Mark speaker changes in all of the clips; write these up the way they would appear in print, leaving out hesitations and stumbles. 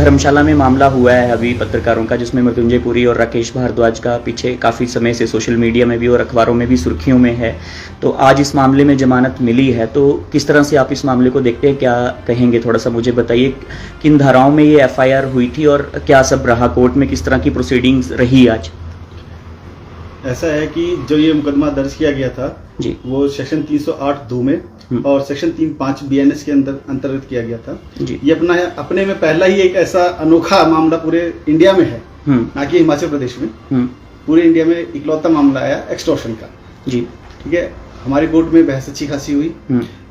Speaker 1: धर्मशाला में मामला हुआ है अभी पत्रकारों का, जिसमें मृत्युंजय पुरी और राकेश भारद्वाज का पीछे काफ़ी समय से सोशल मीडिया में भी और अखबारों में भी सुर्खियों में है, तो आज इस मामले में जमानत मिली है, तो किस तरह से आप इस मामले को देखते हैं, क्या कहेंगे? थोड़ा सा मुझे बताइए, किन धाराओं में ये FIR हुई थी और क्या सब रहा, कोर्ट में किस तरह की प्रोसीडिंग्स रही आज?
Speaker 2: ऐसा है कि जो ये मुकदमा दर्ज किया गया था
Speaker 1: जी,
Speaker 2: वो सेक्शन 308(2) में और सेक्शन 305 BNS के अंतर्गत किया गया था
Speaker 1: जी।
Speaker 2: ये अपने में पहला ही एक ऐसा अनोखा मामला पूरे इंडिया में है, ना कि हिमाचल प्रदेश में, पूरे इंडिया में इकलौता मामला आया एक्सटॉर्शन का। जी, ठीक है। हमारी कोर्ट में बहस अच्छी खासी हुई,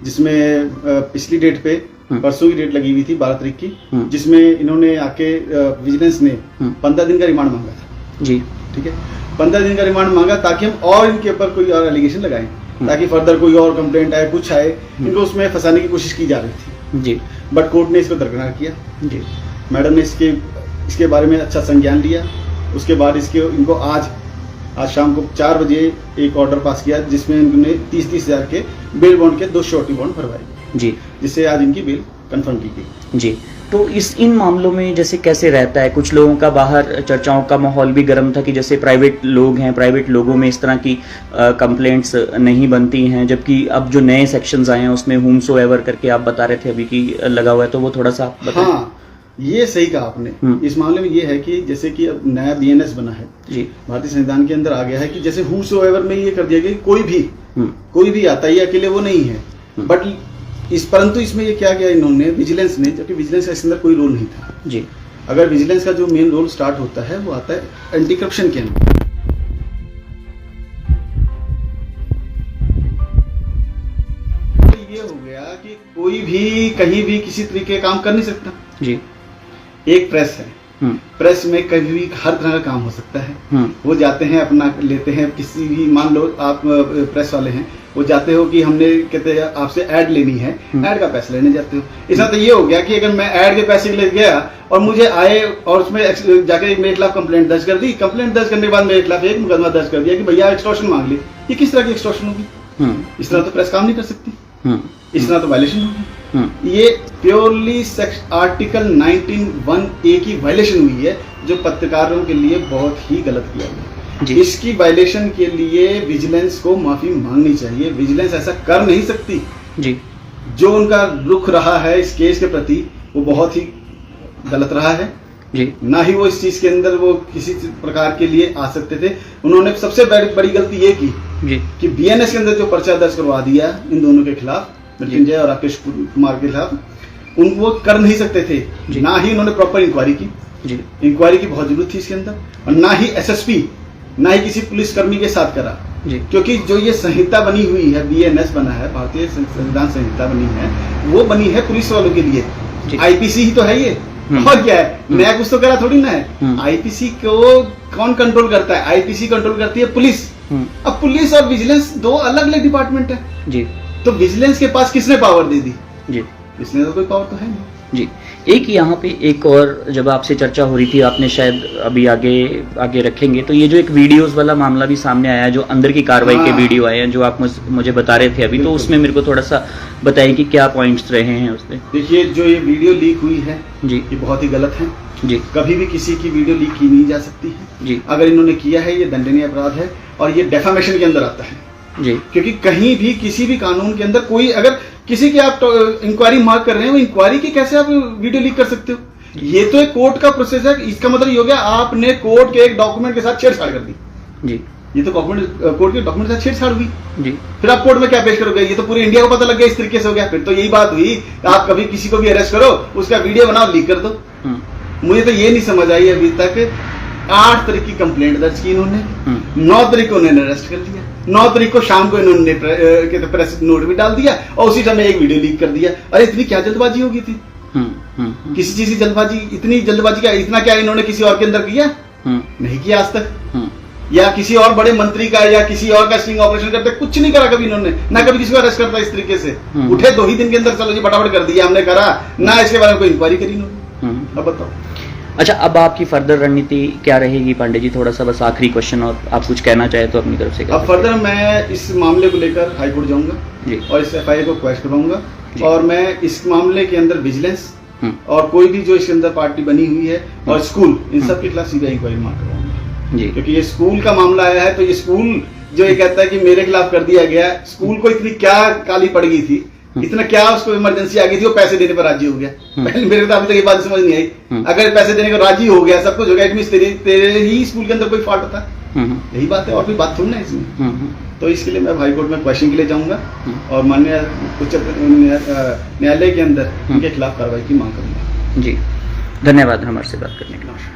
Speaker 2: जिसमें पिछली डेट पे परसों की डेट लगी हुई थी 12 तारीख की, जिसमें इन्होंने आके विजिलेंस ने 15 दिन का रिमांड मांगा था। जी, ठीक है। 15 दिन का रिमांड मांगा ताकि हम और इनके ऊपर कोई और एलिगेशन लगाएं, ताकि फर्दर कोई और कंप्लेंट आए, कुछ आए, इनको उसमें फंसाने की कोशिश की जा रही थी। जी, बट कोर्ट ने इसको दरकिनार किया। जी, मैडम ने इसके बारे में अच्छा संज्ञान लिया। उसके बाद इनको आज शाम को 4 बजे एक ऑर्डर पास किया, जिसमें इन्होंने 30-30 हज़ार के बेल बॉन्ड के 2 श्योरिटी बॉन्ड भरवाए। जी, जिससे आज इनकी बेल कंफर्म की गई। जी,
Speaker 1: तो इन मामलों में जैसे कैसे रहता है, कुछ लोगों का बाहर चर्चाओं का माहौल भी गर्म था कि जैसे प्राइवेट लोग हैं, प्राइवेट लोगों में इस तरह की कंप्लेंट्स नहीं बनती हैं, जबकि अब जो नए सेक्शंस आए हैं उसमें हुमसो एवर करके आप बता रहे थे अभी की लगा हुआ है, तो वो थोड़ा सा बताएं।
Speaker 2: हाँ, ये सही कहा आपने। इस मामले में ये है कि जैसे कि अब नया BNS बना है जी, भारतीय संविधान के अंदर आ गया है कि जैसे हुमसो एवर में ये कर दिया गया कि कोई भी आता है, ये अकेले वो नहीं है, बट परंतु इसमें ये क्या किया इन्होंने, विजिलेंस ने, जबकि विजिलेंस का इसके अंदर कोई रोल नहीं था। जी, अगर विजिलेंस का जो मेन रोल स्टार्ट होता है वो आता है एंटी करप्शन के अंदर। तो ये हो गया कि कोई भी कहीं भी किसी तरीके का काम कर नहीं सकता। जी, एक प्रेस है, प्रेस में कभी भी हर तरह का काम हो सकता है। वो जाते हैं अपना लेते हैं, किसी भी, मान लो आप प्रेस वाले हैं, वो जाते हो कि हमने कहते हैं आपसे ऐड लेनी है, ऐड का पैसा लेने जाते हो। इसका तो ये हो गया कि अगर मैं ऐड के पैसे ले गया और मुझे आए और उसमें जाके मेरे खिलाफ कंप्लेंट दर्ज कर दी, कंप्लेंट दर्ज करने के बाद मेरे खिलाफ एक मुकदमा दर्ज कर दिया कि भैया एक्सटॉर्शन मांग ली, ये किस तरह की एक्सटॉर्शन होगी? इस तरह तो प्रेस काम नहीं कर सकती, इस तरह तो वायलेशन होगी। ये प्योरली आर्टिकल 19(1)(a) की वायलेशन हुई है, जो पत्रकारों के लिए बहुत ही गलत किया गया। इसकी वायलेशन के लिए विजिलेंस को माफी मांगनी चाहिए। विजिलेंस ऐसा कर नहीं सकती। जी, जो उनका रुख रहा है इस केस के प्रति वो बहुत ही गलत रहा है। जी, ना ही वो इस चीज के अंदर वो किसी प्रकार के लिए आ सकते थे। उन्होंने सबसे बड़ी गलती ये की जी, कि BNS के अंदर जो पर्चा दर्ज करवा दिया इन दोनों के खिलाफ, मृत्युंजय और राकेश कुमार के खिलाफ, वो कर नहीं सकते थे। ना ही उन्होंने प्रॉपर इंक्वायरी की। जी, इंक्वायरी की बहुत जरूरत थी इसके अंदर, और ना ही SSP, ना ही किसी पुलिसकर्मी के साथ करा। जी, क्योंकि जो ये संहिता बनी हुई है, BNS बना है, भारतीय संविधान संहिता बनी है, वो बनी है पुलिस वालों के लिए। IPC ही तो है ये, और क्या है, नया कुछ तो करा थोड़ी ना है। IPC को कौन कंट्रोल करता है? IPC कंट्रोल करती है पुलिस। अब पुलिस और विजिलेंस 2 अलग अलग डिपार्टमेंट है। जी, तो विजिलेंस के पास किसने पावर दे दी? जी, इसने तो कोई पावर तो है नहीं। जी,
Speaker 1: एक यहाँ पे एक और जब आपसे चर्चा हो रही थी, आपने शायद अभी आगे रखेंगे, तो ये जो एक वीडियोस वाला मामला भी सामने आया, जो अंदर की कार्रवाई के वीडियो आए हैं, जो आप मुझे बता रहे थे अभी, तो उसमें मेरे को थोड़ा सा बताइए कि क्या पॉइंट्स रहे हैं उसमें।
Speaker 2: देखिए, जो ये वीडियो लीक हुई है जी, ये बहुत ही गलत है। जी, कभी भी किसी की वीडियो लीक की नहीं जा सकती है। जी, अगर इन्होंने किया है ये दंडनीय अपराध है, और ये डेफामेशन के अंदर आता है। जी, क्योंकि कहीं भी किसी भी कानून के अंदर कोई अगर किसी की आप इंक्वायरी मार्क कर रहे हैं, वो इंक्वायरी की कैसे आप वीडियो लीक कर सकते हो? ये तो एक कोर्ट का प्रोसेस है। इसका मतलब ये हो गया आपने कोर्ट के एक डॉक्यूमेंट के साथ छेड़छाड़ कर दी। जी, ये तो कोर्ट के डॉक्यूमेंट के साथ छेड़छाड़ हुई। जी, फिर आप कोर्ट में क्या पेश करोगे? ये तो पूरे इंडिया को पता लग गया, इस तरीके से हो गया। फिर तो यही बात हुई, आप कभी किसी को भी अरेस्ट करो, उसका वीडियो बनाओ, लीक कर दो। मुझे तो ये नहीं समझ आई अभी तक। 8 तारीख की कंप्लेंट दर्ज की इन्होंने, 9 तारीख को उन्होंने अरेस्ट कर दिया, 9 तारीख को शाम को इन्होंने प्रेस नोट भी डाल दिया, और उसी समय एक वीडियो लीक कर दिया। अरे इतनी क्या जल्दबाजी होगी थी? किसी चीज की जल्दबाजी, इतनी जल्दबाजी का इतना क्या इन्होंने किसी और के अंदर किया? नहीं किया आज तक। या किसी और बड़े मंत्री का या किसी और का स्टिंग ऑपरेशन करते, कुछ नहीं करा कभी इन्होंने, ना कभी किसी को अरेस्ट करता इस तरीके से। उठे 2 ही दिन के अंदर, चलो जी फटाफट कर दिया हमने, करा ना, इसके बारे में कोई इंक्वायरी करी इन्होंने। अब बताओ।
Speaker 1: अच्छा, अब आपकी फर्दर रणनीति क्या रहेगी पांडे जी? थोड़ा सा बस आखिरी क्वेश्चन, और आप कुछ कहना चाहे तो अपनी तरफ से।
Speaker 2: अब फर्दर मैं इस मामले को लेकर हाईकोर्ट जाऊंगा जी, और इस FIR को क्वेश्चन करवाऊंगा, और मैं इस मामले के अंदर विजिलेंस और कोई भी जो इसके अंदर पार्टी बनी हुई है और स्कूल, इन सब के खिलाफ सीबीआई इंक्वायरी मांग करवाऊंगा जी, क्योंकि ये स्कूल का मामला आया है। तो ये स्कूल जो ये कहता है कि मेरे खिलाफ कर दिया गया, स्कूल को इतनी क्या काली पड़ गई थी, इतना क्या उसको इमरजेंसी आ गई थी, वो पैसे देने पर राजी हो गया। पहले मेरे को तो अभी तक ये बात समझ नहीं आई। अगर पैसे देने को राजी हो गया, सब कुछ हो गया, इट मींस तेरे ही स्कूल के अंदर कोई फॉल्ट था। यही बात है, और कोई बात थोड़ी ना इसमें। तो इसके लिए मैं हाई कोर्ट में क्वेश्चन के लिए जाऊंगा और माननीय उच्च न्यायालय के अंदर इनके खिलाफ कार्रवाई की मांग करूंगा।
Speaker 1: जी, धन्यवाद हमारे से बात करने के लिए।